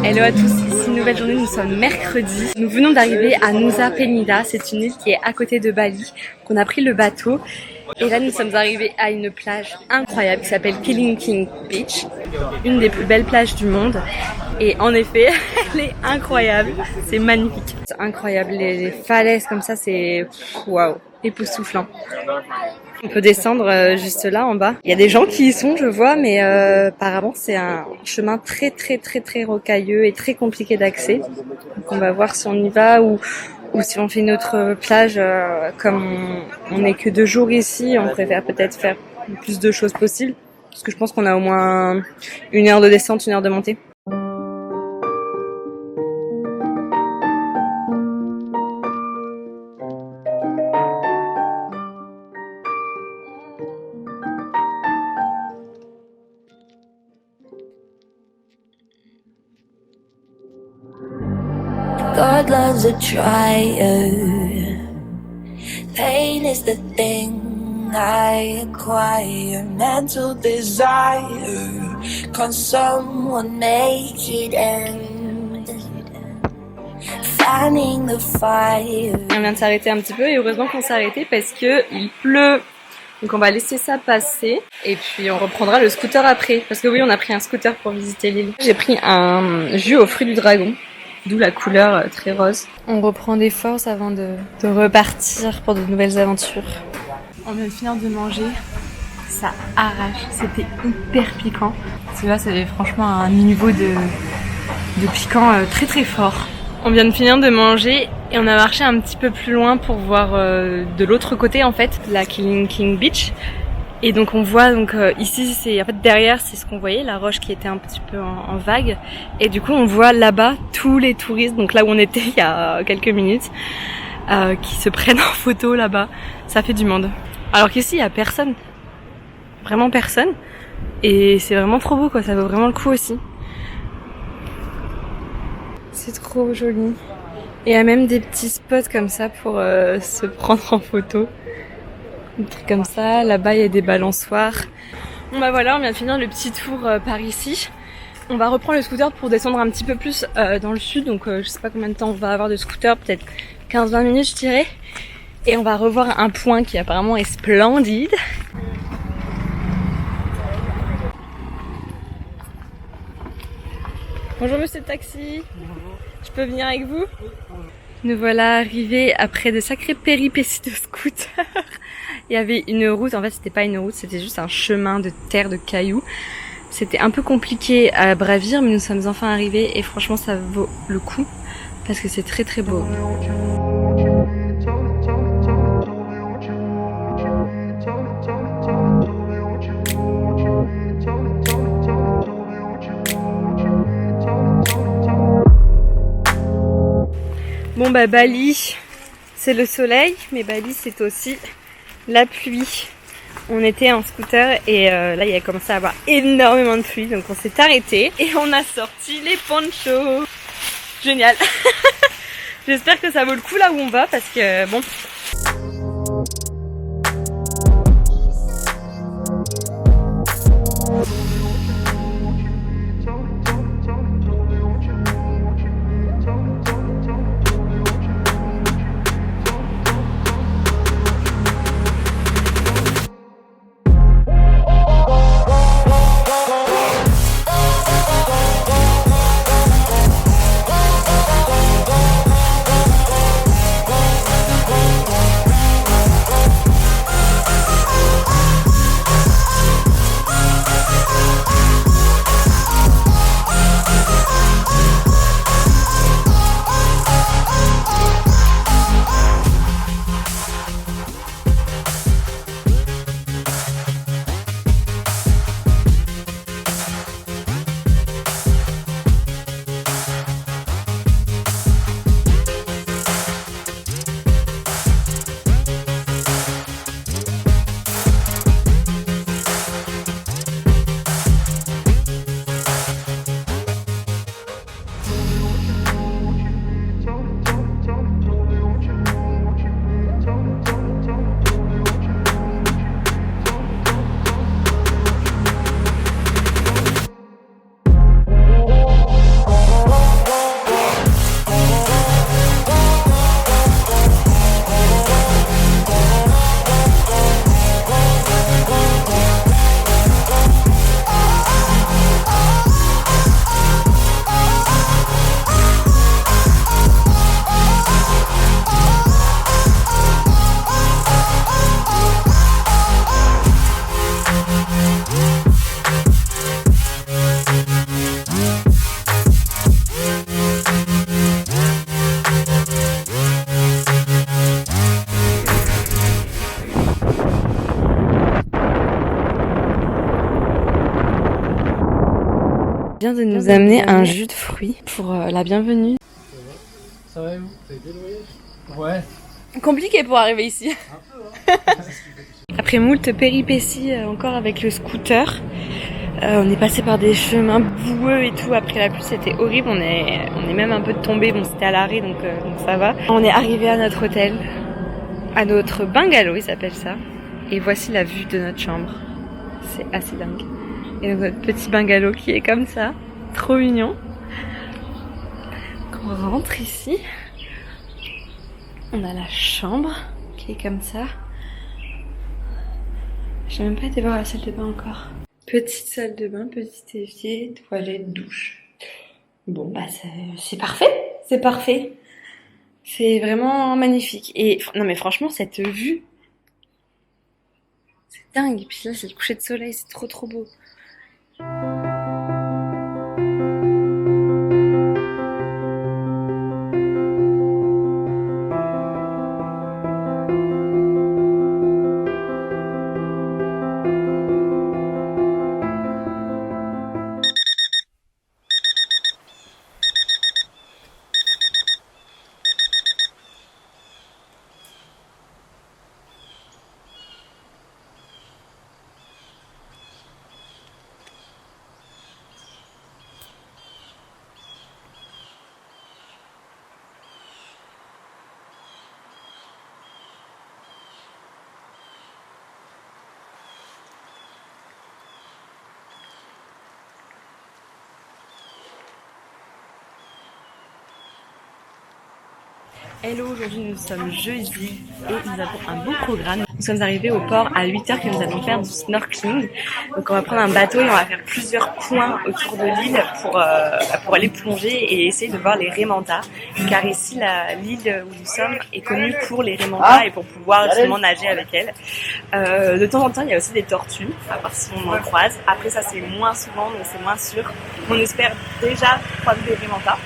Hello à tous, ici une nouvelle journée, nous sommes mercredi. Nous venons d'arriver à Nusa Penida, c'est une île qui est à côté de Bali, qu'on a pris le bateau. Et là nous sommes arrivés à une plage incroyable qui s'appelle Kelingking Beach, une des plus belles plages du monde. Et en effet, elle est incroyable, c'est magnifique. C'est incroyable, les falaises comme ça, c'est waouh, époustouflant. On peut descendre juste là en bas. Il y a des gens qui y sont, je vois, mais apparemment c'est un chemin très rocailleux et très compliqué d'accès. Donc on va voir si on y va ou si on fait une autre plage. Comme on n'est que 2 jours ici, on préfère peut-être faire le plus de choses possible. Parce que je pense qu'on a au moins 1 heure de descente, 1 heure de montée. God loves a trier. Pain is the thing I acquire. Mental desire. Can someone make it end? Fanning the fire. On vient de s'arrêter un petit peu et heureusement qu'on s'est arrêté parce que il pleut. Donc on va laisser ça passer et puis on reprendra le scooter après. Parce que oui, on a pris un scooter pour visiter l'île. J'ai pris un jus aux fruits du dragon. D'où la couleur très rose. On reprend des forces avant de repartir pour de nouvelles aventures. On vient de finir de manger. Ça arrache. C'était hyper piquant. Celui-là, c'est franchement un niveau de piquant très fort. On vient de finir de manger et on a marché un petit peu plus loin pour voir de l'autre côté en fait, la Kelingking Beach. Et donc on voit ici c'est en fait derrière c'est ce qu'on voyait, la roche qui était un petit peu en vague, et du coup on voit là-bas tous les touristes, donc là où on était il y a quelques minutes, qui se prennent en photo là-bas. Ça fait du monde. Alors qu'ici il y a personne, vraiment personne, et c'est vraiment trop beau quoi, ça vaut vraiment le coup aussi. C'est trop joli. Et il y a même des petits spots comme ça pour se prendre en photo. Un truc comme ça, là-bas il y a des balançoires. Bon bah voilà, on vient de finir le petit tour par ici. On va reprendre le scooter pour descendre un petit peu plus dans le sud, donc je sais pas combien de temps on va avoir de scooter, peut-être 15-20 minutes je dirais. Et on va revoir un point qui apparemment est splendide. Bonjour monsieur le taxi. Bonjour. Je peux venir avec vous? Nous voilà arrivés après de sacrées péripéties de scooter. Il y avait une route, en fait c'était pas une route, c'était juste un chemin de terre, de cailloux. C'était un peu compliqué à bravir, mais nous sommes enfin arrivés et franchement ça vaut le coup parce que c'est très beau. Bon bah Bali, c'est le soleil, mais Bali c'est aussi la pluie. On était en scooter et là il a commencé à avoir énormément de pluie, donc on s'est arrêté et on a sorti les ponchos. Génial. J'espère que ça vaut le coup là où on va parce que bon... vient de nous amener un jus de fruits pour la bienvenue. Ça va et vous? T'as été le voyage? Ouais. Compliqué pour arriver ici. Un peu, hein. Après moult péripéties encore avec le scooter, on est passé par des chemins boueux et tout. Après la pluie, c'était horrible. On est même un peu tombé. Bon, c'était à l'arrêt, donc ça va. On est arrivé à notre hôtel, à notre bungalow, il s'appelle ça. Et voici la vue de notre chambre. C'est assez dingue. Et donc, notre petit bungalow qui est comme ça, trop mignon. Donc, on rentre ici. On a la chambre qui est comme ça. J'ai même pas été voir la salle de bain encore. Petite salle de bain, petit évier, toilette, douche. Bon bah c'est parfait, c'est parfait. C'est vraiment magnifique. Et non mais franchement cette vue, c'est dingue. Et puis là c'est le coucher de soleil, c'est trop trop beau. Hello, aujourd'hui nous sommes jeudi et nous avons un beau programme. Nous sommes arrivés au port à 8h que nous allons faire du snorkeling. Donc on va prendre un bateau et on va faire plusieurs points autour de l'île pour aller plonger et essayer de voir les raies mantas. Car ici l'île où nous sommes est connue pour les raies mantas et pour pouvoir justement nager avec elles. De temps en temps il y a aussi des tortues, à part si on en croise. Après ça c'est moins souvent donc c'est moins sûr. On espère déjà croiser des raies mantas.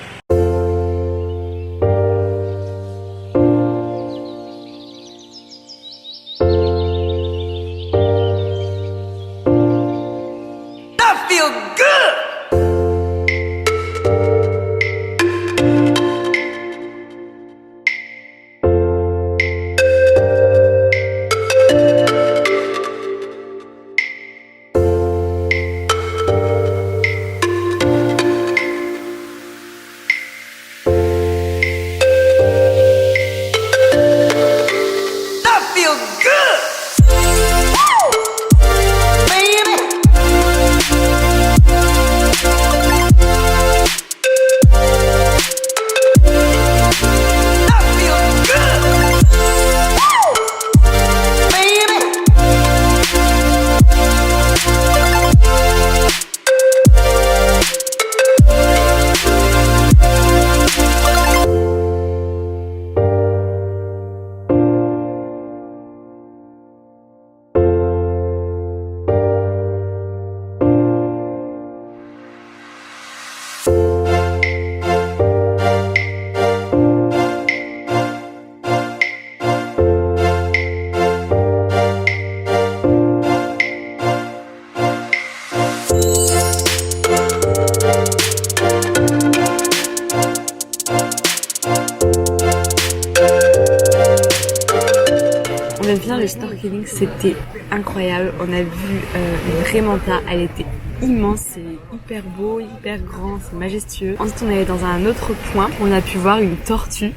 On vient de faire le snorkeling, c'était incroyable. On a vu une raie manta, elle était immense, c'est hyper beau, hyper grand, c'est majestueux. Ensuite on est allé dans un autre point où on a pu voir une tortue,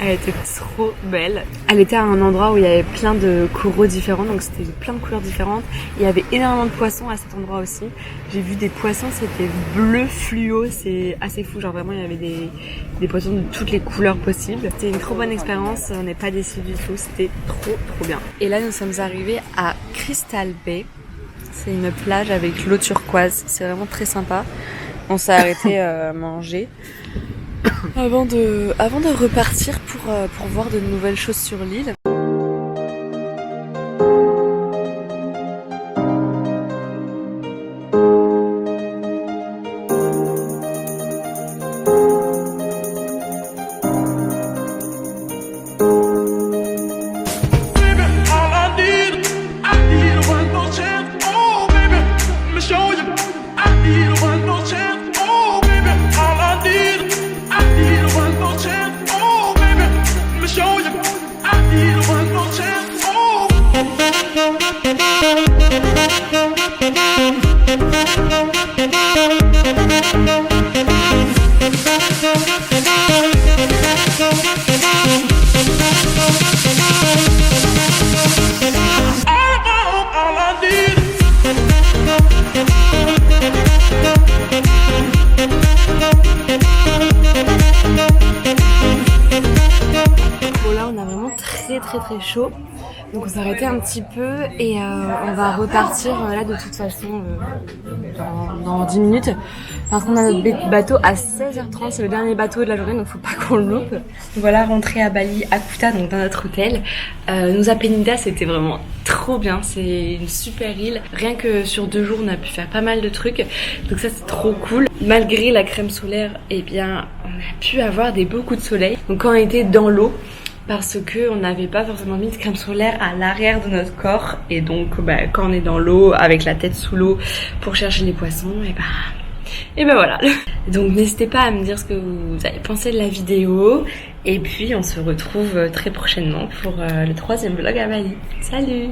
elle était trop belle. Elle était à un endroit où il y avait plein de coraux différents, donc c'était plein de couleurs différentes. Il y avait énormément de poissons à cet endroit aussi. J'ai vu des poissons, c'était bleu fluo, c'est assez fou, genre vraiment il y avait des poissons de toutes les couleurs possibles. C'était une trop bonne expérience, on n'est pas déçus du tout, c'était trop bien. Et là nous sommes arrivés à Crystal Bay. C'est une plage avec l'eau turquoise, c'est vraiment très sympa. On s'est arrêté à manger avant de repartir pour voir de nouvelles choses sur l'île. Show you, I need one more chance. très chaud. Donc on s'est arrêté un petit peu et on va repartir là de toute façon dans 10 minutes parce qu'on a notre bateau à 16h30, c'est le dernier bateau de la journée donc faut pas qu'on le loupe. Voilà, rentrée à Bali, à Kuta, donc dans notre hôtel. Nusa Penida, c'était vraiment trop bien, c'est une super île. Rien que sur 2 jours on a pu faire pas mal de trucs, donc ça c'est trop cool. Malgré la crème solaire, eh bien on a pu avoir des beaux coups de soleil. Donc quand on était dans l'eau, parce que on n'avait pas forcément mis de crème solaire à l'arrière de notre corps et donc quand on est dans l'eau avec la tête sous l'eau pour chercher les poissons et ben voilà. Donc n'hésitez pas à me dire ce que vous avez pensé de la vidéo et puis on se retrouve très prochainement pour le 3e vlog à Bali. Salut!